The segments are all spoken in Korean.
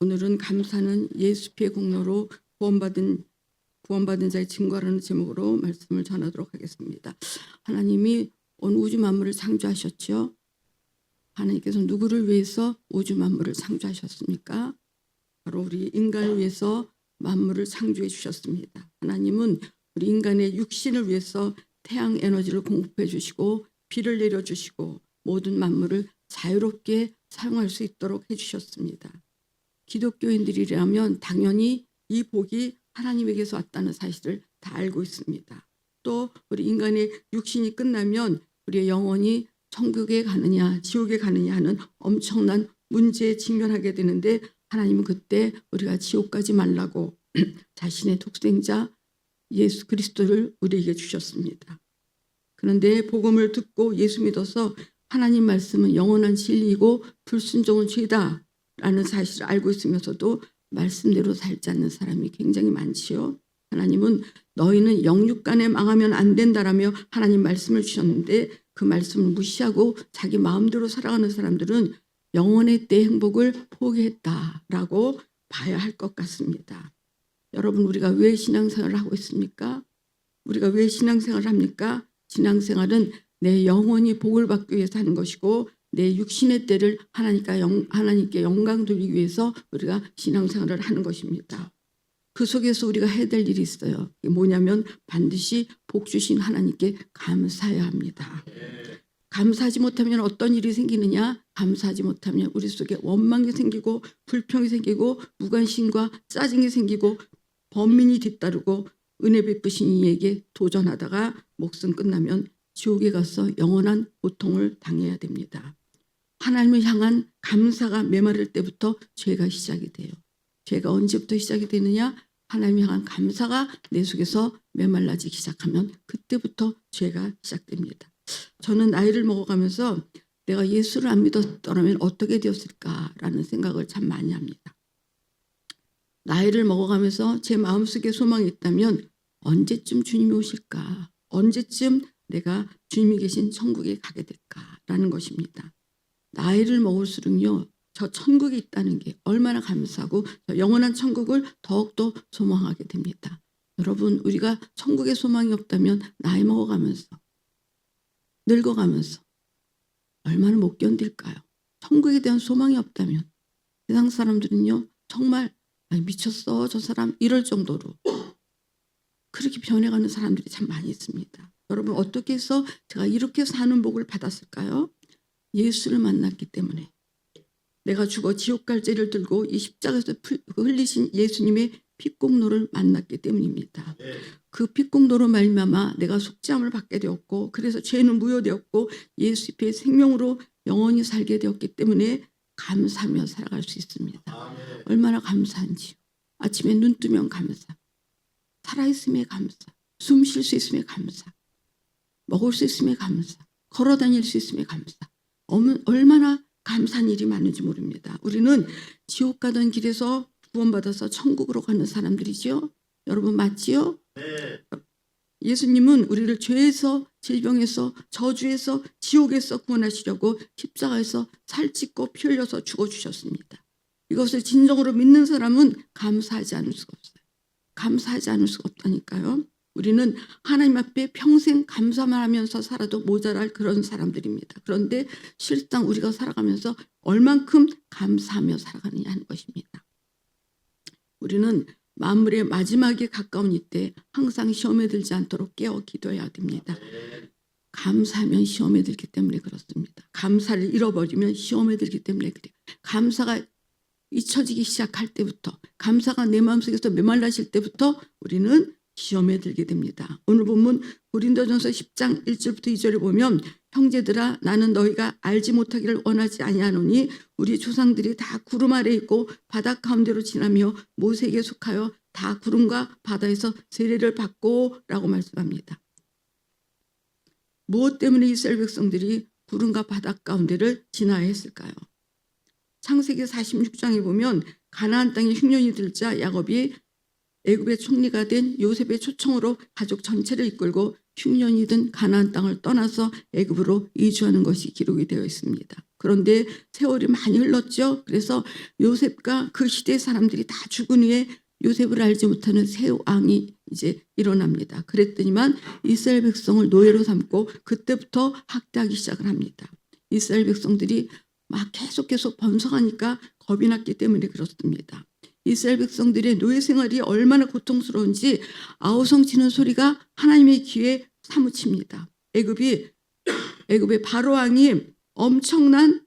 오늘은 감사는 예수 피의 공로로 구원받은 자의 증거라는 제목으로 말씀을 전하도록 하겠습니다. 하나님이 온 우주 만물을 창조하셨죠. 하나님께서 누구를 위해서 우주 만물을 창조하셨습니까? 바로 우리 인간을 위해서 만물을 창조해 주셨습니다. 하나님은 우리 인간의 육신을 위해서 태양 에너지를 공급해 주시고 비를 내려주시고 모든 만물을 자유롭게 사용할 수 있도록 해주셨습니다. 기독교인들이라면 당연히 이 복이 하나님에게서 왔다는 사실을 다 알고 있습니다. 또 우리 인간의 육신이 끝나면 우리의 영혼이 천국에 가느냐 지옥에 가느냐 하는 엄청난 문제에 직면하게 되는데 하나님은 그때 우리가 지옥 가지 말라고 자신의 독생자 예수 그리스도를 우리에게 주셨습니다. 그런데 복음을 듣고 예수 믿어서 하나님 말씀은 영원한 진리이고 불순종은 죄다 라는 사실을 알고 있으면서도 말씀대로 살지 않는 사람이 굉장히 많지요. 하나님은 너희는 영육간에 망하면 안 된다라며 하나님 말씀을 주셨는데 그 말씀을 무시하고 자기 마음대로 살아가는 사람들은 영원의 때 행복을 포기했다라고 봐야 할 것 같습니다. 여러분, 우리가 왜 신앙생활을 하고 있습니까? 우리가 왜 신앙생활을 합니까? 신앙생활은 내 영혼이 복을 받기 위해서 하는 것이고 내 육신의 때를 하나님께 영광 돌리기 위해서 우리가 신앙생활을 하는 것입니다. 그 속에서 우리가 해야 될 일이 있어요. 이게 뭐냐면 반드시 복 주신 하나님께 감사해야 합니다. 감사하지 못하면 어떤 일이 생기느냐? 감사하지 못하면 우리 속에 원망이 생기고 불평이 생기고 무관심과 짜증이 생기고 번민이 뒤따르고 은혜 베푸신 이에게 도전하다가 목숨 끝나면 지옥에 가서 영원한 고통을 당해야 됩니다. 하나님을 향한 감사가 메마를 때부터 죄가 시작이 돼요. 죄가 언제부터 시작이 되느냐? 하나님을 향한 감사가 내 속에서 메말라지기 시작하면 그때부터 죄가 시작됩니다. 저는 나이를 먹어가면서 내가 예수를 안 믿었더라면 어떻게 되었을까라는 생각을 참 많이 합니다. 나이를 먹어가면서 제 마음속에 소망이 있다면 언제쯤 주님이 오실까? 언제쯤 내가 주님이 계신 천국에 가게 될까라는 것입니다. 나이를 먹을수록요. 저 천국에 있다는 게 얼마나 감사하고 영원한 천국을 더욱더 소망하게 됩니다. 여러분, 우리가 천국에 소망이 없다면 나이 먹어가면서 늙어가면서 얼마나 못 견딜까요? 천국에 대한 소망이 없다면 세상 사람들은요. 정말 미쳤어 저 사람 이럴 정도로 그렇게 변해가는 사람들이 참 많이 있습니다. 여러분, 어떻게 해서 제가 이렇게 사는 복을 받았을까요? 예수를 만났기 때문에 내가 죽어 지옥 갈 죄를 들고 이 십자가에서 흘리신 예수님의 피공로를 만났기 때문입니다. 그 피공로로 말미암아 내가 속죄함을 받게 되었고 그래서 죄는 무효되었고 예수 피의 생명으로 영원히 살게 되었기 때문에 감사하며 살아갈 수 있습니다. 얼마나 감사한지요. 아침에 눈 뜨면 감사, 살아있음에 감사, 숨 쉴 수 있음에 감사, 먹을 수 있음에 감사, 걸어 다닐 수 있음에 감사. 얼마나 감사한 일이 많은지 모릅니다. 우리는 지옥 가던 길에서 구원받아서 천국으로 가는 사람들이죠. 여러분 맞지요? 네. 예수님은 우리를 죄에서 질병에서 저주에서 지옥에서 구원하시려고 십자가에서 살찢고 피 흘려서 죽어주셨습니다. 이것을 진정으로 믿는 사람은 감사하지 않을 수가 없어요. 감사하지 않을 수가 없다니까요. 우리는 하나님 앞에 평생 감사만 하면서 살아도 모자랄 그런 사람들입니다. 그런데 실상 우리가 살아가면서 얼만큼 감사하며 살아가느냐 하는 것입니다. 우리는 만물의 마지막에 가까운 이때 항상 시험에 들지 않도록 깨어 기도해야 됩니다. 감사하면 시험에 들기 때문에 그렇습니다. 감사를 잃어버리면 시험에 들기 때문에 그래요. 감사가 잊혀지기 시작할 때부터, 감사가 내 마음속에서 메말라질 때부터 우리는 시험에 들게 됩니다. 오늘 본문 고린도전서 10장 1절부터 2절을 보면 형제들아 나는 너희가 알지 못하기를 원하지 아니하노니 우리 조상들이 다 구름 아래 있고 바다 가운데로 지나며 모세에게 속하여 다 구름과 바다에서 세례를 받고 라고 말씀합니다. 무엇 때문에 이스라엘 백성들이 구름과 바다 가운데를 지나야 했을까요? 창세기 46장에 보면 가나안 땅에 흉년이 들자 야곱이 애굽의 총리가 된 요셉의 초청으로 가족 전체를 이끌고 흉년이 든 가나안 땅을 떠나서 애굽으로 이주하는 것이 기록이 되어 있습니다. 그런데 세월이 많이 흘렀죠. 그래서 요셉과 그 시대 사람들이 다 죽은 후에 요셉을 알지 못하는 새 왕이 이제 일어납니다. 그랬더니만 이스라엘 백성을 노예로 삼고 그때부터 학대하기 시작을 합니다. 이스라엘 백성들이 막 계속 번성하니까 겁이 났기 때문에 그렇습니다. 이스라엘 백성들의 노예 생활이 얼마나 고통스러운지 아우성 치는 소리가 하나님의 귀에 사무칩니다. 애굽의 바로 왕이 엄청난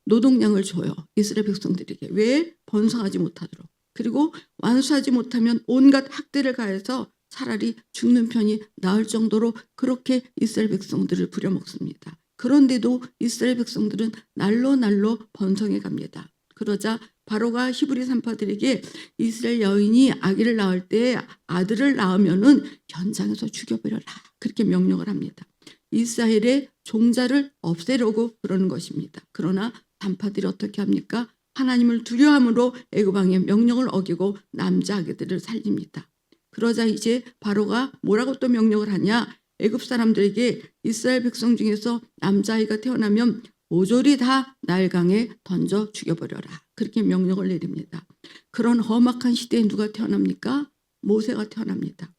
노동량을 줘요. 이스라엘 백성들에게. 왜? 번성하지 못하도록. 그리고 완수하지 못하면 온갖 학대를 가해서 차라리 죽는 편이 나을 정도로 그렇게 이스라엘 백성들을 부려먹습니다. 그런데도 이스라엘 백성들은 날로 번성해 갑니다. 그러자 바로가 히브리 산파들에게 이스라엘 여인이 아기를 낳을 때 아들을 낳으면은 현장에서 죽여버려라. 그렇게 명령을 합니다. 이스라엘의 종자를 없애려고 그러는 것입니다. 그러나 산파들이 어떻게 합니까? 하나님을 두려함으로 애굽 왕의 명령을 어기고 남자 아기들을 살립니다. 그러자 이제 바로가 뭐라고 또 명령을 하냐? 애굽 사람들에게 이스라엘 백성 중에서 남자아이가 태어나면 모조리 다 나일강에 던져 죽여버려라. 그렇게 명령을 내립니다. 그런 험악한 시대에 누가 태어납니까? 모세가 태어납니다.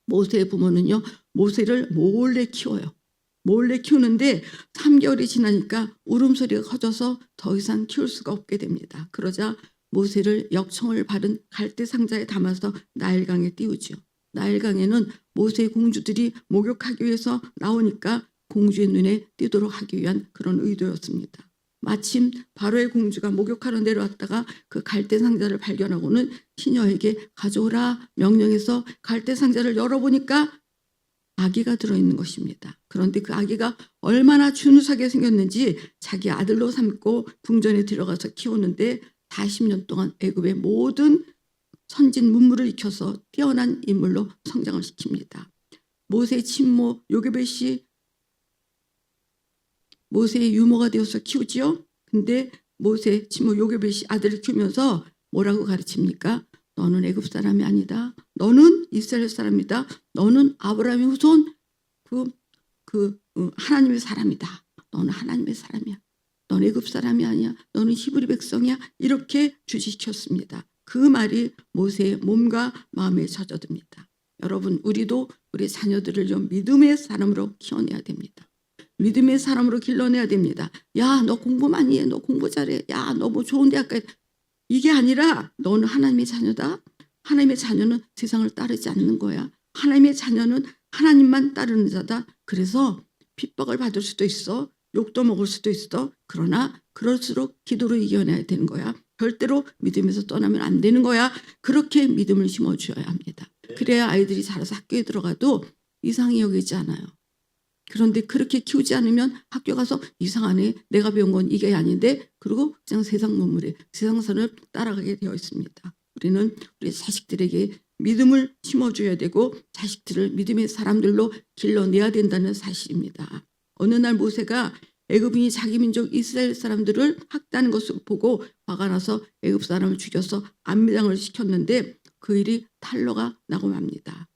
모세의 부모는요, 모세를 몰래 키워요. 몰래 키우는데 3개월이 지나니까 울음소리가 커져서 더 이상 키울 수가 없게 됩니다. 그러자 모세를 역청을 바른 갈대 상자에 담아서 나일강에 띄우죠. 나일강에는 모세의 공주들이 목욕하기 위해서 나오니까 공주의 눈에 띄도록 하기 위한 그런 의도였습니다. 마침 바로의 공주가 목욕하러 내려왔다가 그 갈대 상자를 발견하고는 시녀에게 가져오라 명령해서 갈대 상자를 열어보니까 아기가 들어있는 것입니다. 그런데 그 아기가 얼마나 준우하게 생겼는지 자기 아들로 삼고 궁전에 들어가서 키우는데 40년 동안 애굽의 모든 선진 문물을 익혀서 뛰어난 인물로 성장을 시킵니다. 모세의 친모 요게벳이 모세의 유모가 되어서 키우지요. 근데 모세 친모 요게벳이 아들을 키우면서 뭐라고 가르칩니까? 너는 애굽 사람이 아니다. 너는 이스라엘 사람이다. 너는 아브라함의 후손 하나님의 사람이다. 너는 하나님의 사람이야. 너는 애굽 사람이 아니야. 너는 히브리 백성이야. 이렇게 주지시켰습니다. 그 말이 모세의 몸과 마음에 젖어듭니다. 여러분, 우리도 우리 자녀들을 좀 믿음의 사람으로 키워내야 됩니다. 믿음의 사람으로 길러내야 됩니다. 야, 너 공부 많이 해. 너 공부 잘해. 야, 너 뭐 좋은 대학 가. 이게 아니라 너는 하나님의 자녀다. 하나님의 자녀는 세상을 따르지 않는 거야. 하나님의 자녀는 하나님만 따르는 자다. 그래서 핍박을 받을 수도 있어. 욕도 먹을 수도 있어. 그러나 그럴수록 기도로 이겨내야 되는 거야. 절대로 믿음에서 떠나면 안 되는 거야. 그렇게 믿음을 심어줘야 합니다. 그래야 아이들이 자라서 학교에 들어가도 이상히 여기지 않아요. 그런데 그렇게 키우지 않으면 학교 가서 이상하네. 내가 배운 건 이게 아닌데. 그리고 그냥 세상 문물에 세상선을 따라가게 되어 있습니다. 우리는 우리 자식들에게 믿음을 심어줘야 되고 자식들을 믿음의 사람들로 길러내야 된다는 사실입니다. 어느 날 모세가 애굽인이 자기 민족 이스라엘 사람들을 학대하는 것을 보고 화가 나서 애굽 사람을 죽여서 안매장을 시켰는데 그 일이 탄로가 나고 맙니다.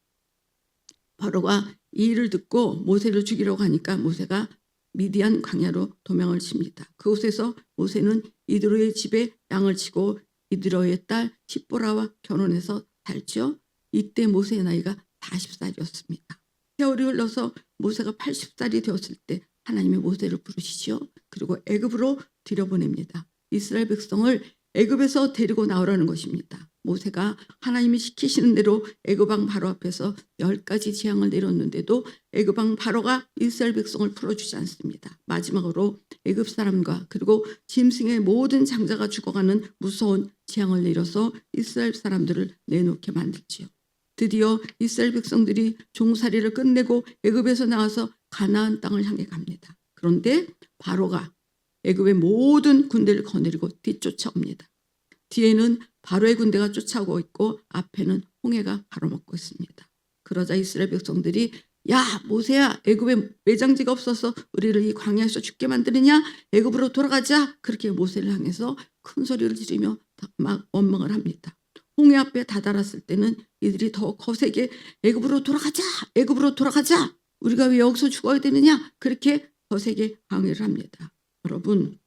바로가 이 일을 듣고 모세를 죽이려고 하니까 모세가 미디안 광야로 도망을 칩니다. 그곳에서 모세는 이드로의 집에 양을 치고 이드로의 딸 십보라와 결혼해서 살죠. 이때 모세의 나이가 40살이었습니다. 세월이 흘러서 모세가 80살이 되었을 때 하나님이 모세를 부르시죠. 그리고 애굽으로 들여보냅니다. 이스라엘 백성을 애굽에서 데리고 나오라는 것입니다. 모세가 하나님이 시키시는 대로 애굽 왕 바로 앞에서 10가지 재앙을 내렸는데도 애굽 왕 바로가 이스라엘 백성을 풀어주지 않습니다. 마지막으로 애굽 사람과 그리고 짐승의 모든 장자가 죽어가는 무서운 재앙을 내려서 이스라엘 사람들을 내놓게 만들지요. 드디어 이스라엘 백성들이 종살이를 끝내고 애굽에서 나와서 가나안 땅을 향해 갑니다. 그런데 바로가 애굽의 모든 군대를 거느리고 뒤쫓아옵니다. 뒤에는 바로의 군대가 쫓아오고 있고 앞에는 홍해가 가로막고 있습니다. 그러자 이스라엘 백성들이 야 모세야, 애굽에 매장지가 없어서 우리를 이 광야에서 죽게 만드느냐? 애굽으로 돌아가자. 그렇게 모세를 향해서 큰 소리를 지르며 막 원망을 합니다. 홍해 앞에 다다랐을 때는 이들이 더 거세게 애굽으로 돌아가자. 애굽으로 돌아가자. 우리가 왜 여기서 죽어야 되느냐? 그렇게 거세게 항의를 합니다. 여러분,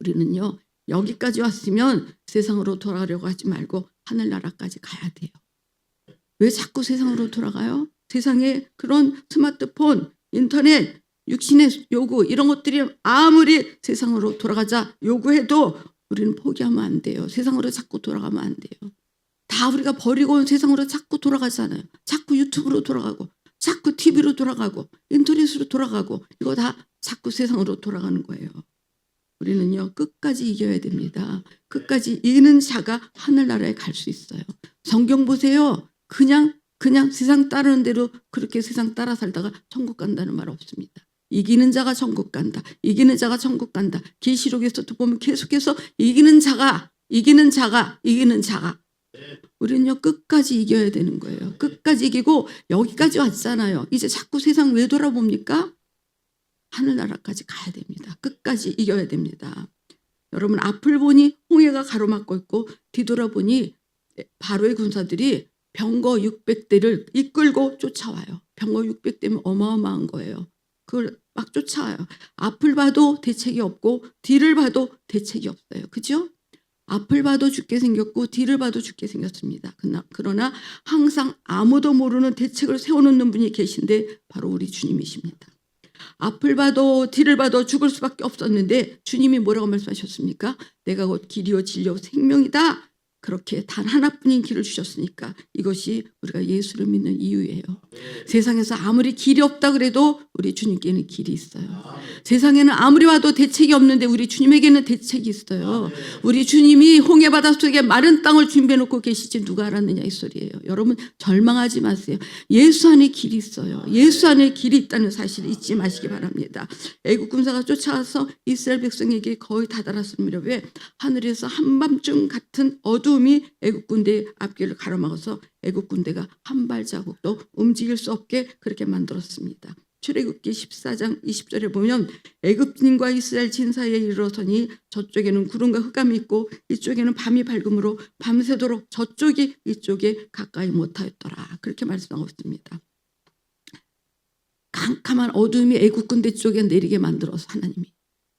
우리는요 여기까지 왔으면 세상으로 돌아가려고 하지 말고 하늘나라까지 가야 돼요. 왜 자꾸 세상으로 돌아가요? 세상에 그런 스마트폰, 인터넷, 육신의 요구 이런 것들이 아무리 세상으로 돌아가자 요구해도 우리는 포기하면 안 돼요. 세상으로 자꾸 돌아가면 안 돼요. 다 우리가 버리고 온 세상으로 자꾸 돌아가잖아요. 자꾸 유튜브로 돌아가고 자꾸 TV로 돌아가고 인터넷으로 돌아가고 이거 다 자꾸 세상으로 돌아가는 거예요. 우리는요 끝까지 이겨야 됩니다. 끝까지 이기는 자가 하늘나라에 갈 수 있어요. 성경 보세요. 그냥 세상 따르는 대로 그렇게 세상 따라 살다가 천국 간다는 말 없습니다. 이기는 자가 천국 간다. 이기는 자가 천국 간다. 계시록에서도 보면 계속해서 이기는 자가 우리는요 끝까지 이겨야 되는 거예요. 끝까지 이기고 여기까지 왔잖아요. 이제 자꾸 세상 왜 돌아봅니까? 하늘나라까지 가야 됩니다. 끝까지 이겨야 됩니다. 여러분 앞을 보니 홍해가 가로막고 있고 뒤돌아보니 바로의 군사들이 병거 600대를 이끌고 쫓아와요. 병거 600대면 어마어마한 거예요. 그걸 막 쫓아와요. 앞을 봐도 대책이 없고 뒤를 봐도 대책이 없어요. 그죠? 앞을 봐도 죽게 생겼고 뒤를 봐도 죽게 생겼습니다. 그러나 항상 아무도 모르는 대책을 세워놓는 분이 계신데 바로 우리 주님이십니다. 앞을 봐도 뒤를 봐도 죽을 수밖에 없었는데 주님이 뭐라고 말씀하셨습니까? 내가 곧 길이요 진리요 생명이다. 그렇게 단 하나뿐인 길을 주셨으니까 이것이 우리가 예수를 믿는 이유예요. 세상에서 아무리 길이 없다 그래도 우리 주님께는 길이 있어요. 세상에는 아무리 와도 대책이 없는데 우리 주님에게는 대책이 있어요. 우리 주님이 홍해 바다 속에 마른 땅을 준비해 놓고 계시지 누가 알았느냐 이 소리예요. 여러분 절망하지 마세요. 예수 안에 길이 있어요. 예수 안에 길이 있다는 사실을 잊지 마시기 바랍니다. 애국 군사가 쫓아와서 이스라엘 백성에게 거의 다다랐을 무렵에 하늘에서 한밤중 같은 어두움이 애국 군대의 앞길을 가로막아서 애국 군대가 한 발자국도 움직일 수 없게 그렇게 만들었습니다. 출애굽기 14장 20절에 보면 애굽인과 이스라엘 진 사이에 이르러서니 저쪽에는 구름과 흑암이 있고 이쪽에는 밤이 밝음으로 밤새도록 저쪽이 이쪽에 가까이 못하였더라. 그렇게 말씀하고 있습니다. 캄캄한 어둠이 애국 군대 쪽에 내리게 만들어서 하나님이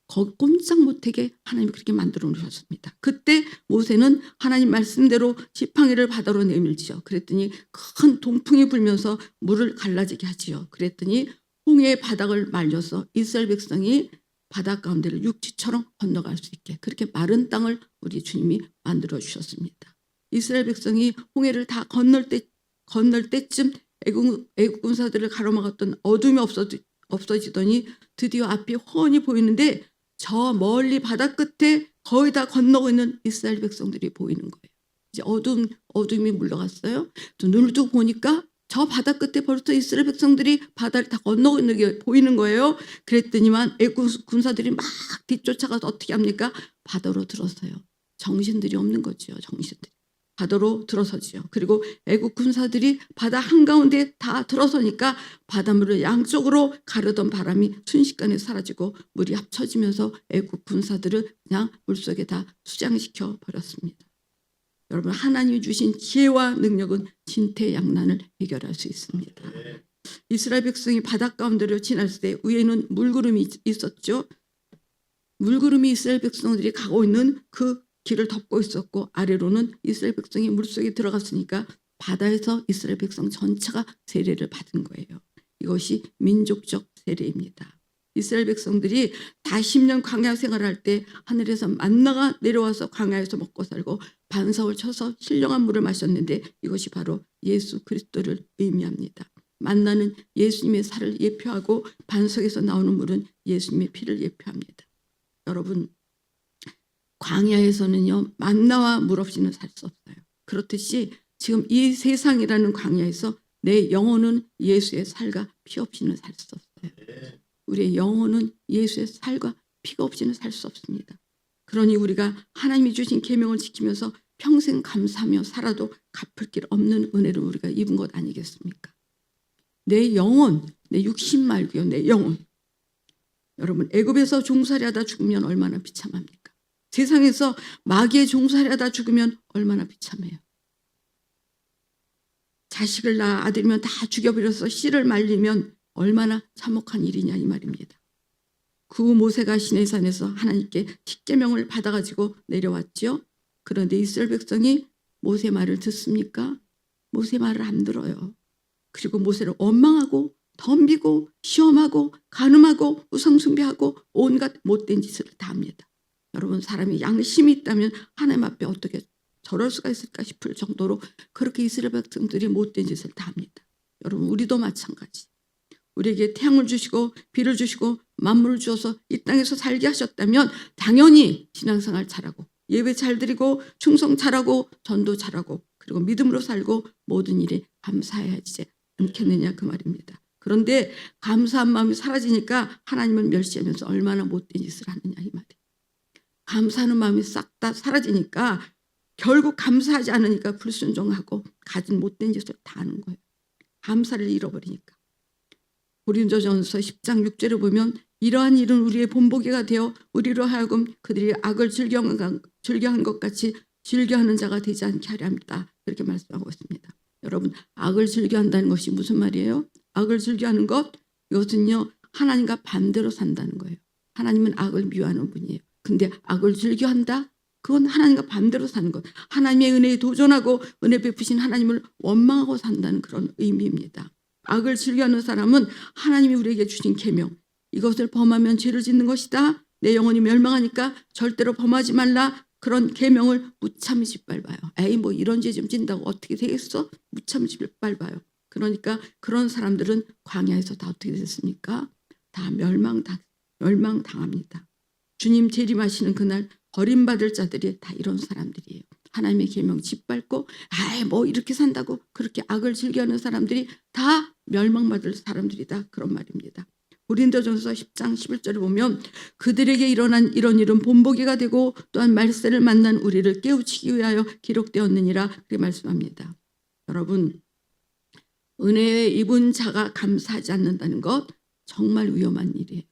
거기 꼼짝 못하게 하나님이 그렇게 만들어 놓으셨습니다. 그때 모세는 하나님 말씀대로 지팡이를 바다로 내밀지요. 그랬더니 큰 동풍이 불면서 물을 갈라지게 하지요. 그랬더니 홍해의 바닥을 말려서 이스라엘 백성이 바다 가운데를 육지처럼 건너갈 수 있게 그렇게 마른 땅을 우리 주님이 만들어 주셨습니다. 이스라엘 백성이 홍해를 다 건널 때쯤 애국 군사들을 가로막았던 어둠이 없어지더니 드디어 앞이 훤히 보이는데 저 멀리 바다 끝에 거의 다 건너고 있는 이스라엘 백성들이 보이는 거예요. 이제 어둠이 물러갔어요. 또 눈을 뜨고 보니까 저 바다 끝에 벌써 이스라엘 백성들이 바다를 다 건너고 있는 게 보이는 거예요. 그랬더니만 애국 군사들이 막 뒤쫓아가서 어떻게 합니까? 바다로 들어서요. 정신들이 없는 거죠. 정신들이. 바다로 들어서지요. 그리고 애국 군사들이 바다 한가운데 다 들어서니까 바닷물을 양쪽으로 가르던 바람이 순식간에 사라지고 물이 합쳐지면서 애국 군사들을 그냥 물속에 다 수장시켜 버렸습니다. 여러분 하나님이 주신 지혜와 능력은 진퇴양난을 해결할 수 있습니다. 이스라엘 백성이 바다 가운데로 지났을 때 위에는 물구름이 있었죠. 물구름이 이스라엘 백성들이 가고 있는 그 길을 덮고 있었고 아래로는 이스라엘 백성이 물속에 들어갔으니까 바다에서 이스라엘 백성 전체가 세례를 받은 거예요. 이것이 민족적 세례입니다. 이스라엘 백성들이 40년 광야 생활할 때 하늘에서 만나가 내려와서 광야에서 먹고 살고 반석을 쳐서 신령한 물을 마셨는데 이것이 바로 예수 그리스도를 의미합니다. 만나는 예수님의 살을 예표하고 반석에서 나오는 물은 예수님의 피를 예표합니다. 여러분 광야에서는요 만나와 물 없이는 살 수 없어요. 그렇듯이 지금 이 세상이라는 광야에서 내 영혼은 예수의 살과 피 없이는 살 수 없어요. 우리의 영혼은 예수의 살과 피가 없이는 살 수 없습니다. 그러니 우리가 하나님이 주신 계명을 지키면서 평생 감사하며 살아도 갚을 길 없는 은혜를 우리가 입은 것 아니겠습니까? 내 영혼, 내 육신 말고요. 내 영혼. 여러분 애굽에서 종살이하다 죽으면 얼마나 비참합니까? 세상에서 마귀의 종살이하다 죽으면 얼마나 비참해요. 자식을 낳아 아들이면 다 죽여버려서 씨를 말리면 얼마나 참혹한 일이냐 이 말입니다. 그 모세가 시내산에서 하나님께 십계명을 받아가지고 내려왔죠. 그런데 이스라엘 백성이 모세 말을 듣습니까? 모세 말을 안 들어요. 그리고 모세를 원망하고 덤비고 시험하고 간음하고 우상숭배하고 온갖 못된 짓을 다 합니다. 여러분, 사람이 양심이 있다면 하나님 앞에 어떻게 저럴 수가 있을까 싶을 정도로 그렇게 이스라엘 백성들이 못된 짓을 다 합니다. 여러분, 우리도 마찬가지. 우리에게 태양을 주시고 비를 주시고 만물을 주어서 이 땅에서 살게 하셨다면 당연히 신앙생활 잘하고 예배 잘 드리고 충성 잘하고 전도 잘하고 그리고 믿음으로 살고 모든 일에 감사해야지 않겠느냐 그 말입니다. 그런데 감사한 마음이 사라지니까 하나님을 멸시하면서 얼마나 못된 짓을 하느냐 이 말이에요. 감사하는 마음이 싹 다 사라지니까 결국 감사하지 않으니까 불순종하고 가진 못된 짓을 다 하는 거예요. 감사를 잃어버리니까. 고린도전서 10장 6절을 보면 이러한 일은 우리의 본보기가 되어 우리로 하여금 그들이 악을 즐겨한 것 같이 즐겨하는 자가 되지 않게 하려 합니다. 그렇게 말씀하고 있습니다. 여러분, 악을 즐겨한다는 것이 무슨 말이에요? 악을 즐겨하는 것, 이것은요 하나님과 반대로 산다는 거예요. 하나님은 악을 미워하는 분이에요. 근데 악을 즐겨한다? 그건 하나님과 반대로 사는 것. 하나님의 은혜에 도전하고 은혜 베푸신 하나님을 원망하고 산다는 그런 의미입니다. 악을 즐겨하는 사람은 하나님이 우리에게 주신 계명, 이것을 범하면 죄를 짓는 것이다. 내 영혼이 멸망하니까 절대로 범하지 말라. 그런 계명을 무참히 짓밟아요. 에이 뭐 이런 죄 좀 짓는다고 어떻게 되겠어? 무참히 짓밟아요. 그러니까 그런 사람들은 광야에서 다 어떻게 됐습니까? 다 멸망당합니다. 주님 재림하시는 그날 버림받을 자들이 다 이런 사람들이에요. 하나님의 계명 짓밟고 아이 뭐 이렇게 산다고 그렇게 악을 즐겨하는 사람들이 다 멸망받을 사람들이다 그런 말입니다. 고린도전서 10장 11절을 보면 그들에게 일어난 이런 일은 본보기가 되고 또한 말세를 만난 우리를 깨우치기 위하여 기록되었느니라 그렇게 말씀합니다. 여러분, 은혜에 입은 자가 감사하지 않는다는 것 정말 위험한 일이에요.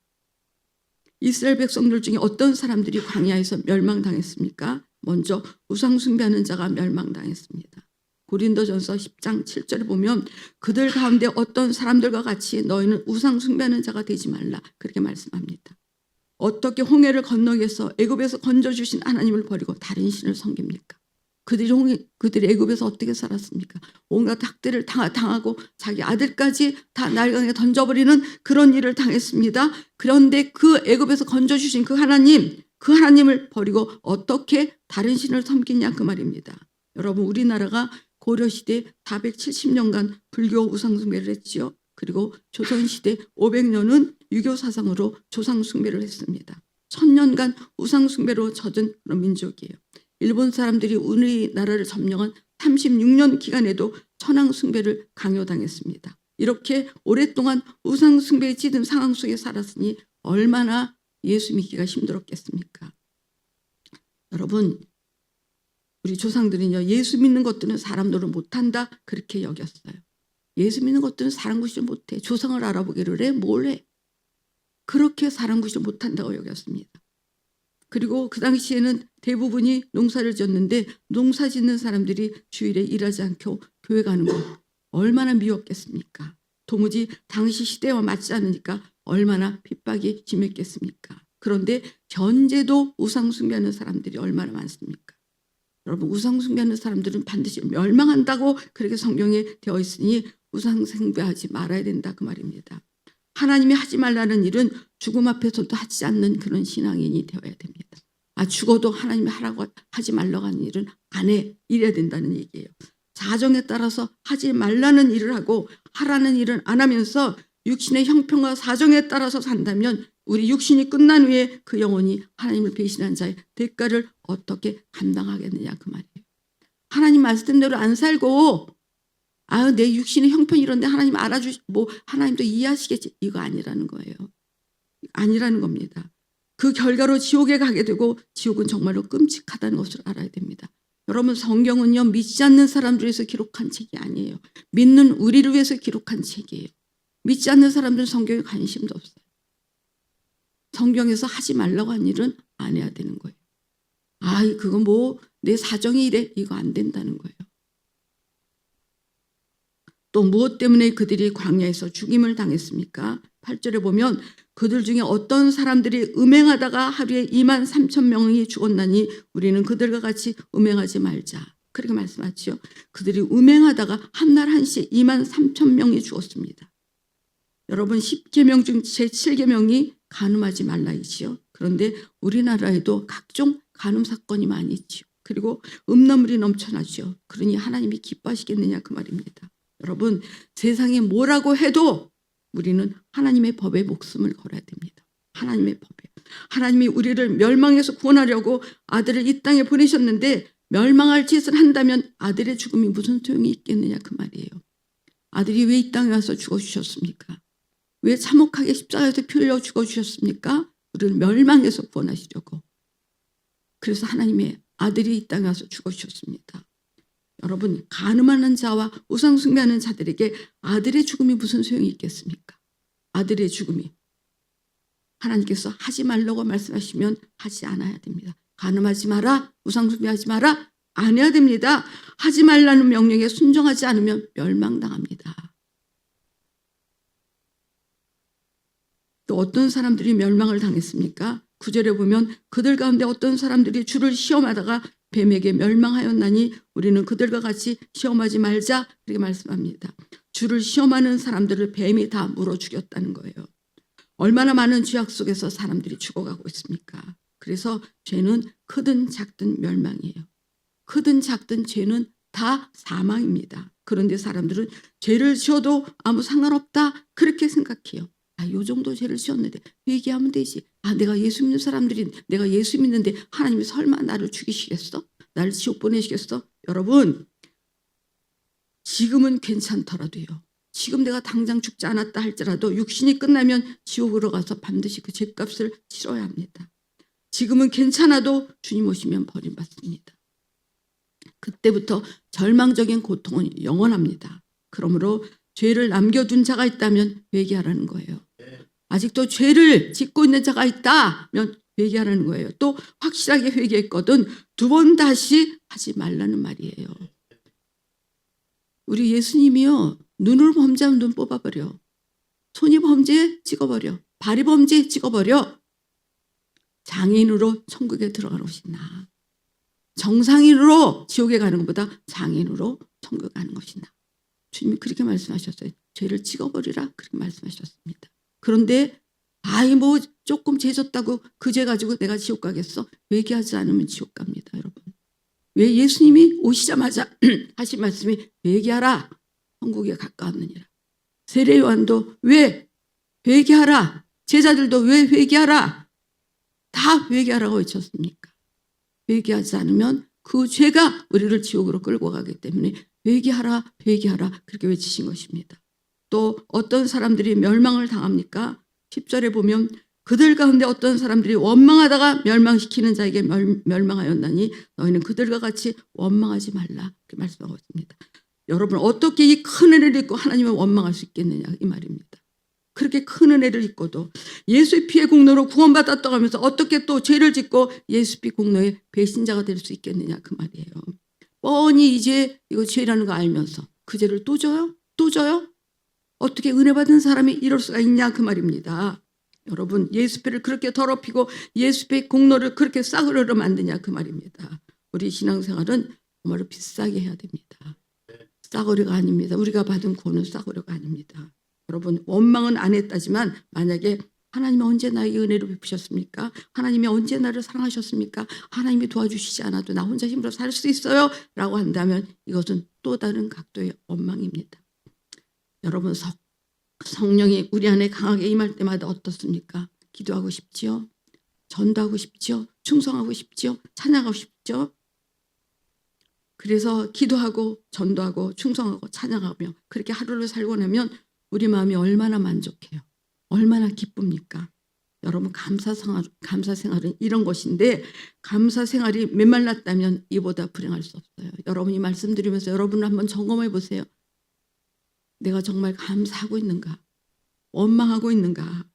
이스라엘 백성들 중에 어떤 사람들이 광야에서 멸망당했습니까? 먼저 우상 숭배하는 자가 멸망당했습니다. 고린도전서 10장 7절을 보면 그들 가운데 어떤 사람들과 같이 너희는 우상 숭배하는 자가 되지 말라 그렇게 말씀합니다. 어떻게 홍해를 건너기에서 애굽에서 건져주신 하나님을 버리고 다른 신을 섬깁니까? 그들이 애굽에서 어떻게 살았습니까? 온갖 학대를 당하고 자기 아들까지 다 날강에 던져버리는 그런 일을 당했습니다. 그런데 그 애굽에서 건져주신 그 하나님을 버리고 어떻게 다른 신을 섬기냐 그 말입니다. 여러분, 우리나라가 고려시대 470년간 불교 우상숭배를 했지요. 그리고 조선시대 500년은 유교 사상으로 조상숭배를 했습니다. 1000년간 우상숭배로 젖은 그런 민족이에요. 일본 사람들이 우리나라를 점령한 36년 기간에도 천황숭배를 강요당했습니다. 이렇게 오랫동안 우상숭배에 찌든 상황 속에 살았으니 얼마나 예수 믿기가 힘들었겠습니까? 여러분, 우리 조상들은요 예수 믿는 것들은 사람들을 못한다 그렇게 여겼어요. 예수 믿는 것들은 사람 구실 못해. 조상을 알아보기를 해? 뭘 해? 그렇게 사람 구실 못한다고 여겼습니다. 그리고 그 당시에는 대부분이 농사를 지었는데 농사 짓는 사람들이 주일에 일하지 않고 교회 가는 것 얼마나 미웠겠습니까? 도무지 당시 시대와 맞지 않으니까 얼마나 핍박이 심했겠습니까? 그런데 현재도 우상숭배하는 사람들이 얼마나 많습니까? 여러분, 우상숭배하는 사람들은 반드시 멸망한다고 그렇게 성경에 되어 있으니 우상숭배하지 말아야 된다 그 말입니다. 하나님이 하지 말라는 일은 죽음 앞에서도 하지 않는 그런 신앙인이 되어야 됩니다. 죽어도 하나님이 하라고 하지 말라고 하는 일은 안 해. 이래야 된다는 얘기예요. 사정에 따라서 하지 말라는 일을 하고 하라는 일은 안 하면서 육신의 형편과 사정에 따라서 산다면 우리 육신이 끝난 후에 그 영혼이 하나님을 배신한 자의 대가를 어떻게 감당하겠느냐 그 말이에요. 하나님 말씀대로 안 살고 내 육신의 형편 이런데 하나님 하나님도 이해하시겠지 이거 아니라는 거예요. 아니라는 겁니다. 그 결과로 지옥에 가게 되고 지옥은 정말로 끔찍하다는 것을 알아야 됩니다. 여러분, 성경은요 믿지 않는 사람들을 위해서 기록한 책이 아니에요. 믿는 우리를 위해서 기록한 책이에요. 믿지 않는 사람들은 성경에 관심도 없어요. 성경에서 하지 말라고 한 일은 안 해야 되는 거예요. 그건 내 사정이 이래 이거 안 된다는 거예요. 또 무엇 때문에 그들이 광야에서 죽임을 당했습니까? 8절에 보면 그들 중에 어떤 사람들이 음행하다가 하루에 2만 3천 명이 죽었나니 우리는 그들과 같이 음행하지 말자. 그렇게 말씀하지요. 그들이 음행하다가 한날 한시에 2만 3천 명이 죽었습니다. 여러분 10계명 중 제7계명이 간음하지 말라이지요. 그런데 우리나라에도 각종 간음 사건이 많이 있지요. 그리고 음란물이 넘쳐나죠. 그러니 하나님이 기뻐하시겠느냐 그 말입니다. 여러분 세상에 뭐라고 해도 우리는 하나님의 법에 목숨을 걸어야 됩니다. 하나님의 법에. 하나님이 우리를 멸망에서 구원하려고 아들을 이 땅에 보내셨는데 멸망할 짓을 한다면 아들의 죽음이 무슨 소용이 있겠느냐 그 말이에요. 아들이 왜 이 땅에 와서 죽어주셨습니까? 왜 참혹하게 십자가에서 피 흘려 죽어주셨습니까? 우리를 멸망에서 구원하시려고. 그래서 하나님의 아들이 이 땅에 와서 죽어주셨습니다. 여러분 간음하는 자와 우상 숭배하는 자들에게 아들의 죽음이 무슨 소용이 있겠습니까? 아들의 죽음이. 하나님께서 하지 말라고 말씀하시면 하지 않아야 됩니다. 간음하지 마라, 우상 숭배하지 마라, 안 해야 됩니다. 하지 말라는 명령에 순종하지 않으면 멸망당합니다. 또 어떤 사람들이 멸망을 당했습니까? 9절에 보면 그들 가운데 어떤 사람들이 주를 시험하다가 뱀에게 멸망하였나니 우리는 그들과 같이 시험하지 말자 이렇게 말씀합니다. 주를 시험하는 사람들을 뱀이 다 물어 죽였다는 거예요. 얼마나 많은 죄악 속에서 사람들이 죽어가고 있습니까? 그래서 죄는 크든 작든 멸망이에요. 크든 작든 죄는 다 사망입니다. 그런데 사람들은 죄를 지어도 아무 상관없다 그렇게 생각해요. 요 정도 죄를 지었는데 회개하면 되지. 내가 예수 믿는 사람들이 내가 예수 믿는데 하나님이 설마 나를 죽이시겠어? 나를 지옥 보내시겠어? 여러분 지금은 괜찮더라도요. 지금 내가 당장 죽지 않았다 할지라도 육신이 끝나면 지옥으로 가서 반드시 그 죄값을 치러야 합니다. 지금은 괜찮아도 주님 오시면 버림받습니다. 그때부터 절망적인 고통은 영원합니다. 그러므로 죄를 남겨둔 자가 있다면 회개하라는 거예요. 아직도 죄를 짓고 있는 자가 있다면 회개하라는 거예요. 또 확실하게 회개했거든 2번 다시 하지 말라는 말이에요. 우리 예수님이요. 눈으로 범죄하면 눈 뽑아버려. 손이 범죄 찍어버려. 발이 범죄 찍어버려. 장애인으로 천국에 들어가는 것이 나아. 정상인으로 지옥에 가는 것보다 장애인으로 천국에 가는 것이 나아. 주님이 그렇게 말씀하셨어요. 죄를 찍어버리라 그렇게 말씀하셨습니다. 그런데 뭐 조금 죄 졌다고 그 죄 가지고 내가 지옥 가겠어? 회개하지 않으면 지옥 갑니다. 여러분. 왜 예수님이 오시자마자 하신 말씀이 회개하라 천국에 가까웠느니라. 세례 요한도 왜 회개하라 제자들도 왜 회개하라 다 회개하라고 외쳤습니까? 회개하지 않으면 그 죄가 우리를 지옥으로 끌고 가기 때문에 회개하라 회개하라 그렇게 외치신 것입니다. 또 어떤 사람들이 멸망을 당합니까? 10절에 보면 그들 가운데 어떤 사람들이 원망하다가 멸망시키는 자에게 멸망하였나니 너희는 그들과 같이 원망하지 말라 이렇게 말씀하고 있습니다. 여러분 어떻게 이 큰 은혜를 입고 하나님을 원망할 수 있겠느냐 이 말입니다. 그렇게 큰 은혜를 입고도 예수의 피의 공로로 구원받았다고 하면서 어떻게 또 죄를 짓고 예수 피 공로의 배신자가 될 수 있겠느냐 그 말이에요. 뻔히 이제 이거 죄라는 거 알면서 그 죄를 또 져요? 또 져요? 어떻게 은혜 받은 사람이 이럴 수가 있냐 그 말입니다. 여러분 예수피를 그렇게 더럽히고 예수피 공로를 그렇게 싸구려로 만드냐 그 말입니다. 우리 신앙생활은 정말로 비싸게 해야 됩니다. 싸구려가 아닙니다. 우리가 받은 구원은 싸구려가 아닙니다. 여러분 원망은 안 했다지만 만약에 하나님이 언제 나에게 은혜를 베푸셨습니까? 하나님이 언제 나를 사랑하셨습니까? 하나님이 도와주시지 않아도 나 혼자 힘으로 살 수 있어요 라고 한다면 이것은 또 다른 각도의 원망입니다. 여러분 성령이 우리 안에 강하게 임할 때마다 어떻습니까? 기도하고 싶지요? 전도하고 싶지요? 충성하고 싶지요? 찬양하고 싶지요? 그래서 기도하고 전도하고 충성하고 찬양하며 그렇게 하루를 살고 나면 우리 마음이 얼마나 만족해요. 얼마나 기쁩니까? 여러분 감사 생활은 이런 것인데 감사 생활이 메말랐다면 이보다 불행할 수 없어요. 여러분이 말씀드리면서 여러분 한번 점검해 보세요. 내가 정말 감사하고 있는가? 원망하고 있는가?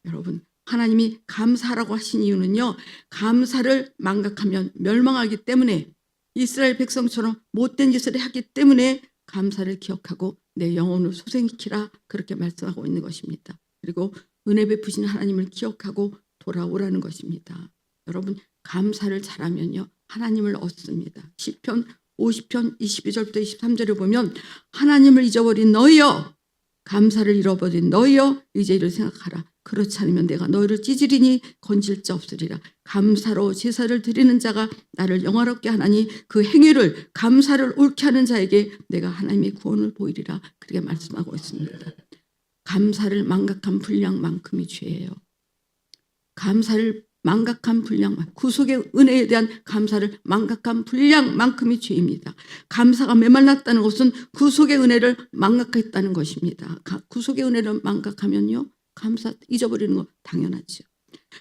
여러분 하나님이 감사하라고 하신 이유는요. 감사를 망각하면 멸망하기 때문에 이스라엘 백성처럼 못된 짓을 하기 때문에 감사를 기억하고 내 영혼을 소생시키라 그렇게 말씀하고 있는 것입니다. 그리고 은혜 베푸신 하나님을 기억하고 돌아오라는 것입니다. 여러분 감사를 잘하면요 하나님을 얻습니다. 시편 50편 22절부터 23절에 보면 하나님을 잊어버린 너희여 감사를 잃어버린 너희여 이제 이를 생각하라. 그렇지 않으면 내가 너희를 찢으리니 건질 자 없으리라. 감사로 제사를 드리는 자가 나를 영화롭게 하나니 그 행위를 감사를 옳게 하는 자에게 내가 하나님의 구원을 보이리라. 그렇게 말씀하고 있습니다. 감사를 망각한 분량만큼이 죄예요. 감사를 망각한 분량만, 구속의 은혜에 대한 감사를 망각한 분량만큼이 죄입니다. 감사가 메말랐다는 것은 구속의 은혜를 망각했다는 것입니다. 구속의 은혜를 망각하면요 감사 잊어버리는 거 당연하죠.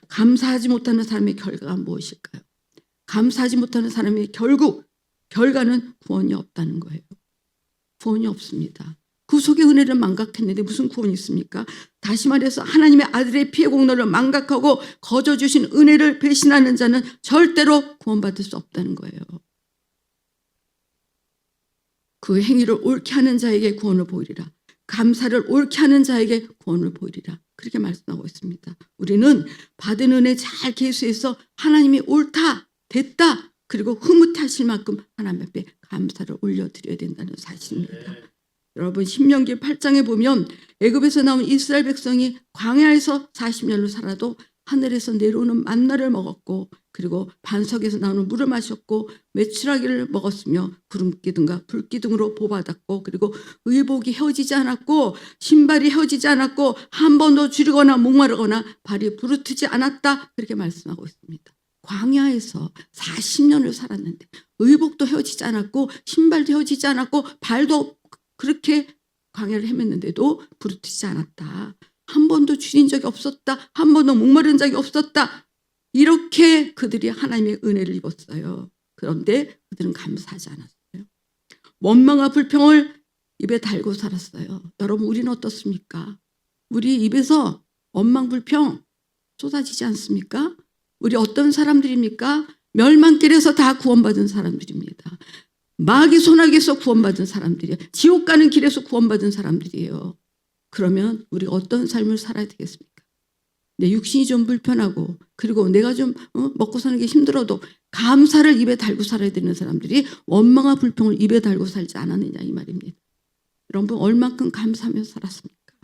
감사하지 못하는 사람의 결과가 무엇일까요? 감사하지 못하는 사람의 결과는 구원이 없다는 거예요. 구원이 없습니다. 구속의 은혜를 망각했는데 무슨 구원이 있습니까? 다시 말해서 하나님의 아들의 피의 공로를 망각하고 거저 주신 은혜를 배신하는 자는 절대로 구원받을 수 없다는 거예요. 그 행위를 옳게 하는 자에게 구원을 보이리라. 감사를 옳게 하는 자에게 구원을 보이리라. 그렇게 말씀하고 있습니다. 우리는 받은 은혜 잘 계수해서 하나님이 옳다, 됐다, 그리고 흐뭇하실 만큼 하나님 앞에 감사를 올려드려야 된다는 사실입니다. 여러분 신명기 8장에 보면 애굽에서 나온 이스라엘 백성이 광야에서 40년을 살아도 하늘에서 내려오는 만나를 먹었고 그리고 반석에서 나오는 물을 마셨고 메추라기를 먹었으며 구름기둥과 불기둥으로 보호받았고 그리고 의복이 헤어지지 않았고 신발이 헤어지지 않았고 한 번도 줄이거나 목마르거나 발이 부르트지 않았다. 그렇게 말씀하고 있습니다. 광야에서 40년을 살았는데 의복도 헤어지지 않았고 신발도 헤어지지 않았고 발도 그렇게 광야를 헤맸는데도 부르트지 않았다. 한 번도 줄인 적이 없었다. 한 번도 목마른 적이 없었다. 이렇게 그들이 하나님의 은혜를 입었어요. 그런데 그들은 감사하지 않았어요. 원망과 불평을 입에 달고 살았어요. 여러분 우리는 어떻습니까? 우리 입에서 원망 불평 쏟아지지 않습니까? 우리 어떤 사람들입니까? 멸망길에서 다 구원받은 사람들입니다. 마귀 손아귀에서 구원받은 사람들이에요. 지옥 가는 길에서 구원받은 사람들이에요. 그러면 우리가 어떤 삶을 살아야 되겠습니까? 내 육신이 좀 불편하고 그리고 내가 좀 먹고 사는 게 힘들어도 감사를 입에 달고 살아야 되는 사람들이 원망과 불평을 입에 달고 살지 않았느냐 이 말입니다. 여러분 얼만큼 감사하며 살았습니까?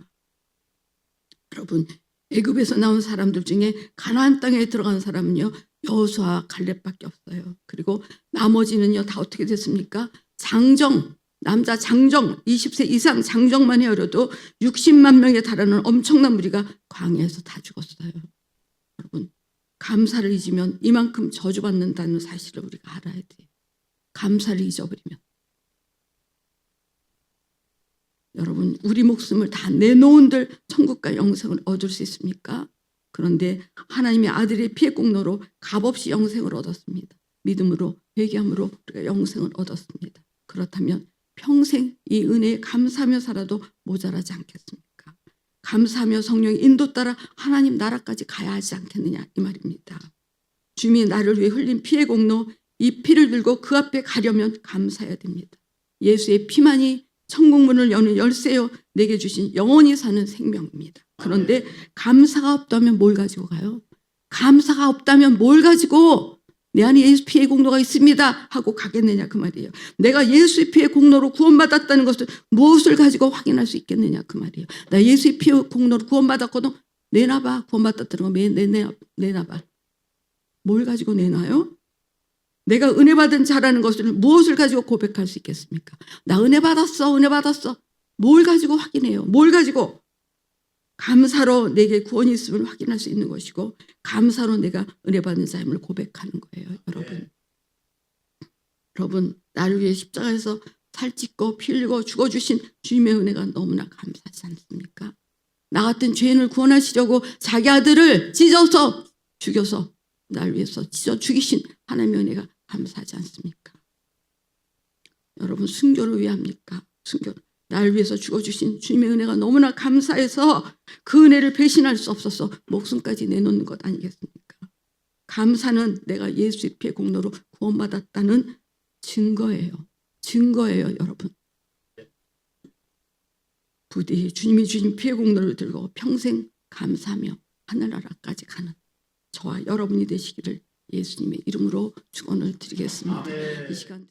여러분 애굽에서 나온 사람들 중에 가나안 땅에 들어간 사람은요 여호수아 갈렙밖에 없어요. 그리고 나머지는요 다 어떻게 됐습니까? 장정, 남자 장정 20세 이상 장정만 해어려도 60만 명에 달하는 엄청난 무리가 광야에서 다 죽었어요. 여러분 감사를 잊으면 이만큼 저주받는다는 사실을 우리가 알아야 돼요. 감사를 잊어버리면 여러분 우리 목숨을 다 내놓은들 천국과 영생을 얻을 수 있습니까? 그런데 하나님의 아들의 피의 공로로 값없이 영생을 얻었습니다. 믿음으로 회개함으로 우리가 영생을 얻었습니다. 그렇다면 평생 이 은혜에 감사하며 살아도 모자라지 않겠습니까? 감사하며 성령의 인도 따라 하나님 나라까지 가야 하지 않겠느냐 이 말입니다. 주님이 나를 위해 흘린 피의 공로 이 피를 들고 그 앞에 가려면 감사해야 됩니다. 예수의 피만이 천국문을 여는 열쇠요 내게 주신 영원히 사는 생명입니다. 그런데 감사가 없다면 뭘 가지고 가요? 감사가 없다면 뭘 가지고 내 안에 예수 피의 공로가 있습니다 하고 가겠느냐 그 말이에요. 내가 예수의 피의 공로로 구원받았다는 것을 무엇을 가지고 확인할 수 있겠느냐 그 말이에요. 나 예수의 피의 공로로 구원받았거든 내놔봐. 구원받았다는 거 내놔봐. 뭘 가지고 내놔요? 내가 은혜 받은 자라는 것을 무엇을 가지고 고백할 수 있겠습니까? 나 은혜 받았어. 은혜 받았어. 뭘 가지고 확인해요? 뭘 가지고? 감사로 내게 구원이 있음을 확인할 수 있는 것이고 감사로 내가 은혜 받은 자임을 고백하는 거예요. 여러분 나를 위해 십자가에서 살찢고 피 흘리고 죽어주신 주님의 은혜가 너무나 감사하지 않습니까? 나 같은 죄인을 구원하시려고 자기 아들을 찢어서 죽여서 나를 위해서 찢어 죽이신 하나님의 은혜가 감사하지 않습니까? 여러분 순교를 왜 합니까? 순교를. 나를 위해서 죽어주신 주님의 은혜가 너무나 감사해서 그 은혜를 배신할 수 없어서 목숨까지 내놓는 것 아니겠습니까? 감사는 내가 예수의 피의 공로로 구원받았다는 증거예요. 증거예요, 여러분. 부디 주님이 주신 피의 공로를 들고 평생 감사하며 하늘나라까지 가는 저와 여러분이 되시기를 예수님의 이름으로 축원을 드리겠습니다. 이 시간